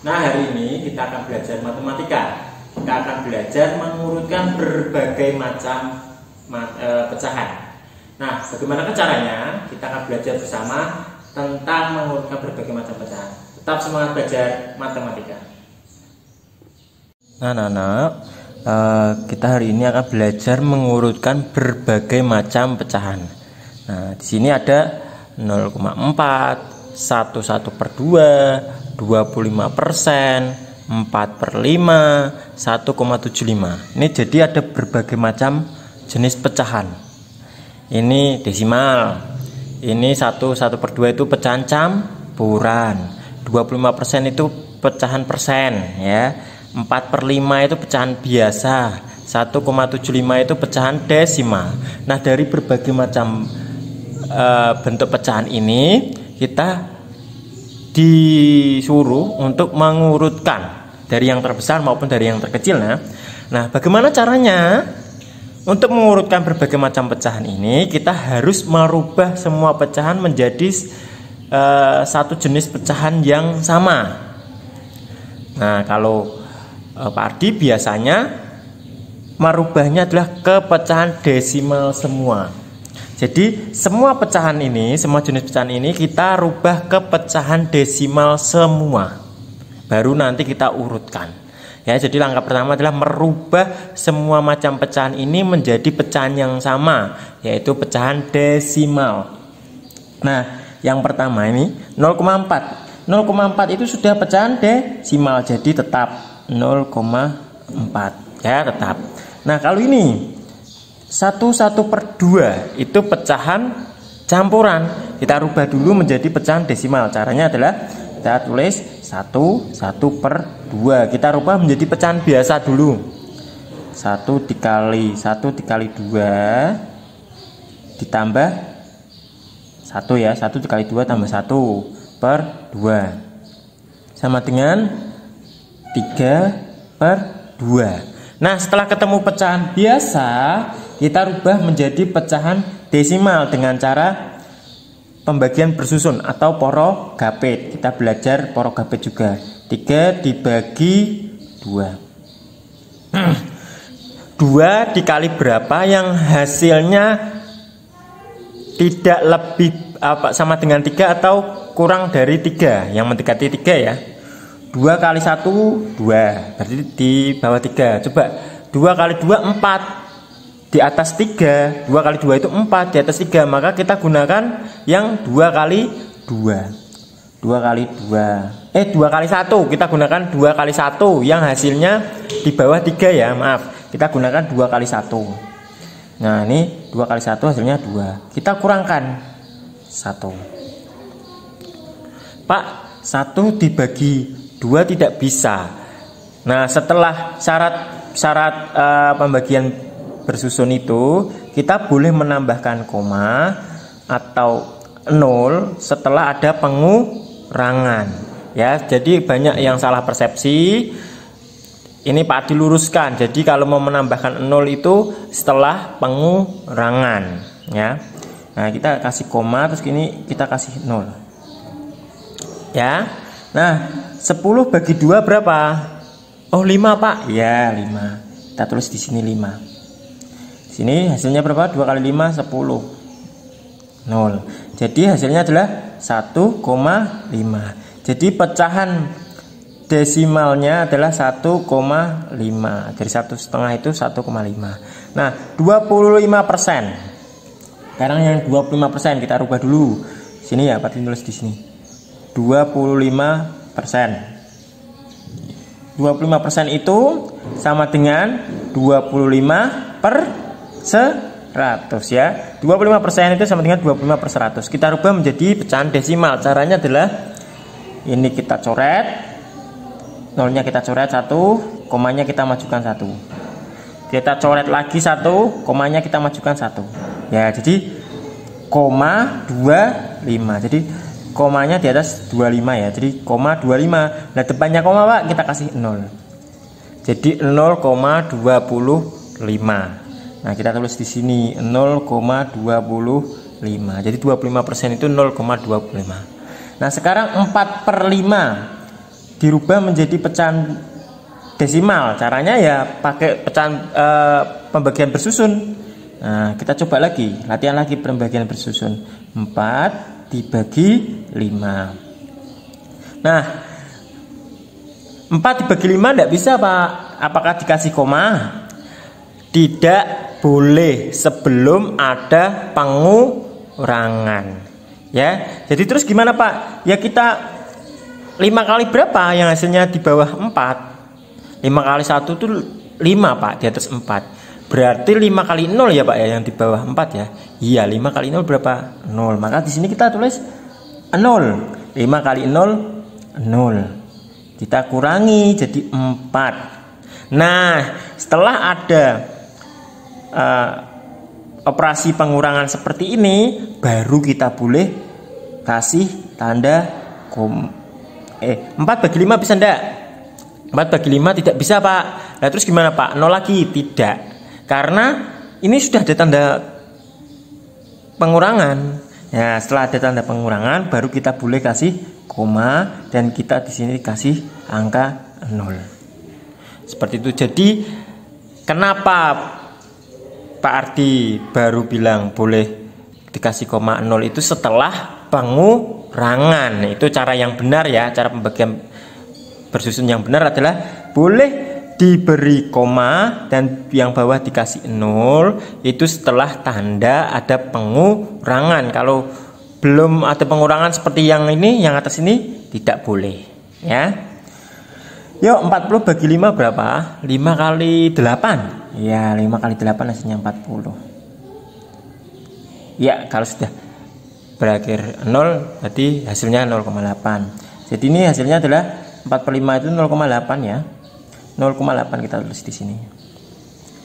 Nah, hari ini kita akan belajar matematika. Kita akan belajar mengurutkan berbagai macam pecahan. Nah, bagaimana caranya? Kita akan belajar bersama tentang mengurutkan berbagai macam pecahan. Tetap semangat belajar matematika. Nah, kita hari ini akan belajar mengurutkan berbagai macam pecahan. Nah, di sini ada 0,4, 1/2, 25%, 4/5, 1,75. Ini jadi ada berbagai macam jenis pecahan. Ini desimal. Ini 1/2 itu pecahan campuran. 25% itu pecahan persen, ya. 4/5 itu pecahan biasa. 1,75 itu pecahan desimal. Nah, dari berbagai macam bentuk pecahan ini kita disuruh untuk mengurutkan dari yang terbesar maupun dari yang terkecil. Nah, bagaimana caranya? Untuk mengurutkan berbagai macam pecahan ini, kita harus merubah semua pecahan menjadi satu jenis pecahan yang sama. Nah, kalau Pak Ardi biasanya merubahnya adalah ke pecahan desimal semua. Jadi semua pecahan ini, semua jenis pecahan ini kita rubah ke pecahan desimal semua. Baru nanti kita urutkan. Ya, jadi langkah pertama adalah merubah semua macam pecahan ini menjadi pecahan yang sama, yaitu pecahan desimal. Nah, yang pertama ini 0,4. 0,4 itu sudah pecahan desimal, jadi tetap 0,4. Ya, tetap. Nah, kalau ini 1/2 itu pecahan campuran. Kita rubah dulu menjadi pecahan desimal. Caranya adalah kita tulis 1/2. Kita rubah menjadi pecahan biasa dulu. 1 dikali 2 ditambah 1, ya. 1 dikali 2 tambah 1/2 sama dengan 3/2. Nah, setelah ketemu pecahan biasa, kita rubah menjadi pecahan desimal dengan cara pembagian bersusun atau porogapit. Kita belajar porogapit juga. 3 dibagi 2. 2 dikali berapa yang hasilnya tidak lebih sama dengan 3 atau kurang dari 3, yang mendekati 3, ya. 2 kali 1 2, berarti di bawah 3. Coba 2 kali 2 4, di atas 3. 2 kali 2 itu 4, di atas 3. Maka kita gunakan yang 2 kali 2. 2 kali 1. Kita gunakan 2 kali 1 yang hasilnya di bawah 3, ya. Maaf, kita gunakan 2 kali 1. Nah, ini 2 kali 1 hasilnya 2. Kita kurangkan 1. Pak, 1 dibagi 2 tidak bisa. Nah, setelah syarat pembagian bersusun itu, kita boleh menambahkan koma atau 0 setelah ada pengurangan, ya. Jadi banyak yang salah persepsi. Ini Pak Adi luruskan. Jadi kalau mau menambahkan 0 itu setelah pengurangan, ya. Nah, kita kasih koma, terus ini kita kasih 0, ya. Nah, 10 bagi 2 berapa? Oh, 5, Pak. Ya, 5. Kita tulis di sini 5. Sini hasilnya berapa? 2 kali 5 10. 0. Jadi hasilnya adalah 1,5. Jadi pecahan desimalnya adalah 1,5. Dari 1,5 itu 1,5. Nah, 25%. Sekarang yang 25% kita rubah dulu. Sini, ya, Pak tulis di sini. 25%. 25% itu sama dengan 25/100, ya. 25% itu sama dengan 25/100. Kita rubah menjadi pecahan desimal. Caranya adalah ini kita coret, 0-nya kita coret 1, komanya kita majukan 1. Kita coret lagi 1, komanya kita majukan 1. Ya, jadi 0,25. Jadi komanya di atas 25, ya. Jadi 0,25. Nah, depannya koma, Pak, kita kasih 0. Jadi 0,25. Nah, kita tulis di sini 0,25. Jadi 25% itu 0,25. Nah, sekarang 4/5. dirubah menjadi pecahan desimal. Caranya ya pakai pecahan pembagian bersusun. Nah, kita coba lagi, latihan lagi pembagian bersusun. 4 dibagi 5. Nah, 4 dibagi 5 tidak bisa Pak. Apakah dikasih koma? Tidak boleh sebelum ada pengurangan. Ya, jadi terus gimana Pak? Ya kita 5 kali berapa yang hasilnya di bawah 4? 5 kali 1 itu 5 Pak, di atas 4. Berarti 5 kali 0 ya Pak ya, yang di bawah 4 ya. Iya, 5 kali 0 berapa? 0. Maka di sini kita tulis 0. 5 kali 0 0. Kita kurangi jadi 4. Nah, setelah ada operasi pengurangan seperti ini, baru kita boleh kasih tanda 4 bagi 5 bisa enggak? 4 bagi 5 tidak bisa Pak. Nah terus gimana Pak? 0 lagi? Tidak. Karena ini sudah ada tanda pengurangan. Ya, setelah ada tanda pengurangan baru kita boleh kasih koma dan kita di sini kasih angka 0. Seperti itu. Jadi kenapa Pak Ardi baru bilang boleh dikasih koma 0 itu setelah pengurangan. Itu cara yang benar ya, cara pembagian bersusun yang benar adalah boleh diberi koma dan yang bawah dikasih 0 itu setelah tanda ada pengurangan. Kalau belum ada pengurangan seperti yang ini, yang atas ini tidak boleh ya. Yuk, 40 bagi 5 berapa? 5 kali 8. Ya, 5 kali 8 hasilnya 40. Ya, kalau sudah berakhir 0 berarti hasilnya 0,8. Jadi ini hasilnya adalah 4 per 5 itu 0,8 ya. 0,8 kita tulis di sini.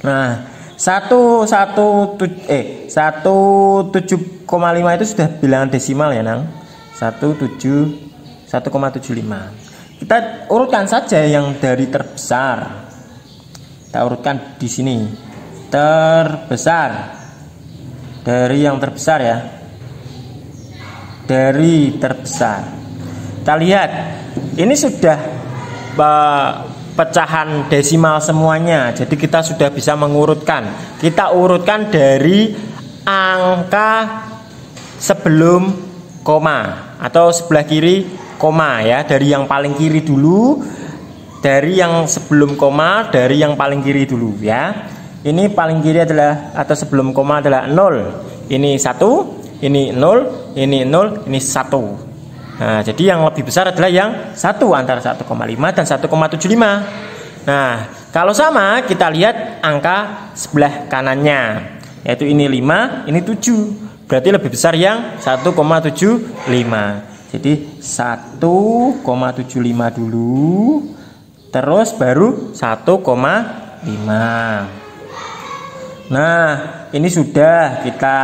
Nah, 1,75 itu sudah bilangan desimal ya, Nang. 1,75. Kita urutkan saja yang dari terbesar. Kita urutkan di sini. Terbesar. Dari yang terbesar ya. Dari terbesar. Kita lihat, ini sudah pecahan desimal semuanya. Jadi kita sudah bisa mengurutkan. Kita urutkan dari angka sebelum koma atau sebelah kiri koma ya. Dari yang paling kiri dulu. Dari yang sebelum koma, dari yang paling kiri dulu ya. Ini paling kiri adalah atau sebelum koma adalah 0. Ini 1, ini 0, ini 0, ini 1. Nah, jadi yang lebih besar adalah yang 1 antara 1,5 dan 1,75. Nah, kalau sama kita lihat angka sebelah kanannya, yaitu ini 5, ini 7. Berarti lebih besar yang 1,75. Jadi 1,75 dulu, terus baru 1,5. Nah, ini sudah kita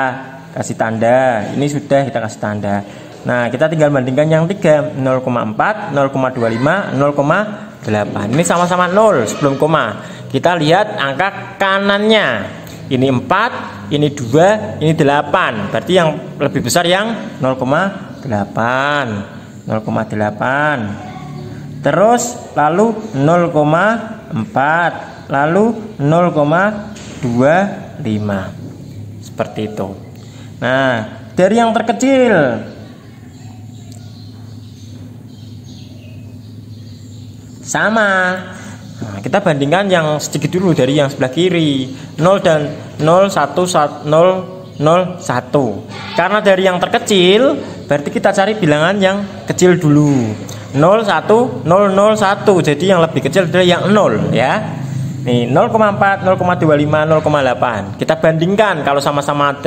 kasih tanda, ini sudah kita kasih tanda. Nah, kita tinggal bandingkan yang 3, 0,4, 0,25, 0,8. Ini sama-sama 0 sebelum koma. Kita lihat angka kanannya. Ini 4, ini 2, ini 8. Berarti yang lebih besar yang 0,8. 0,8. Terus lalu 0,4, lalu 0,25. Seperti itu. Nah, dari yang terkecil sama. Nah, kita bandingkan yang sedikit dulu dari yang sebelah kiri. 0 dan 0, 1, 0, 0, 1. Karena dari yang terkecil, berarti kita cari bilangan yang kecil dulu. 0, 1, 0, 0, 1. Jadi yang lebih kecil adalah yang 0 ya. Nih 0,4, 0,25, 0,8. Kita bandingkan kalau sama-sama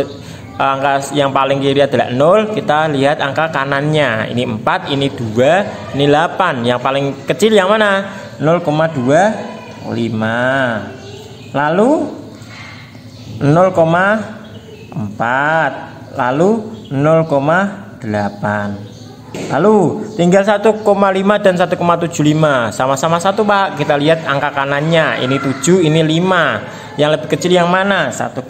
angka yang paling kiri adalah 0, kita lihat angka kanannya. Ini 4, ini 2, ini 8. Yang paling kecil yang mana? 0,25. Lalu 0,4. Lalu 0,8. Lalu tinggal 1,5 dan 1,75. Sama-sama 1 Pak. Kita lihat angka kanannya. Ini 7, ini 5. Yang lebih kecil yang mana? 1,5.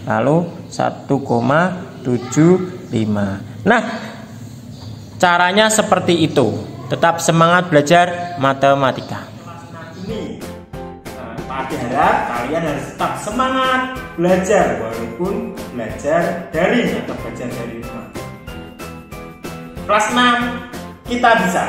Lalu 1,75. Nah, caranya seperti itu. Tetap semangat belajar matematika. Ini Pak harap kalian harus tetap semangat belajar walaupun belajar daring atau belajar dari rumah. Kelas 6 kita bisa.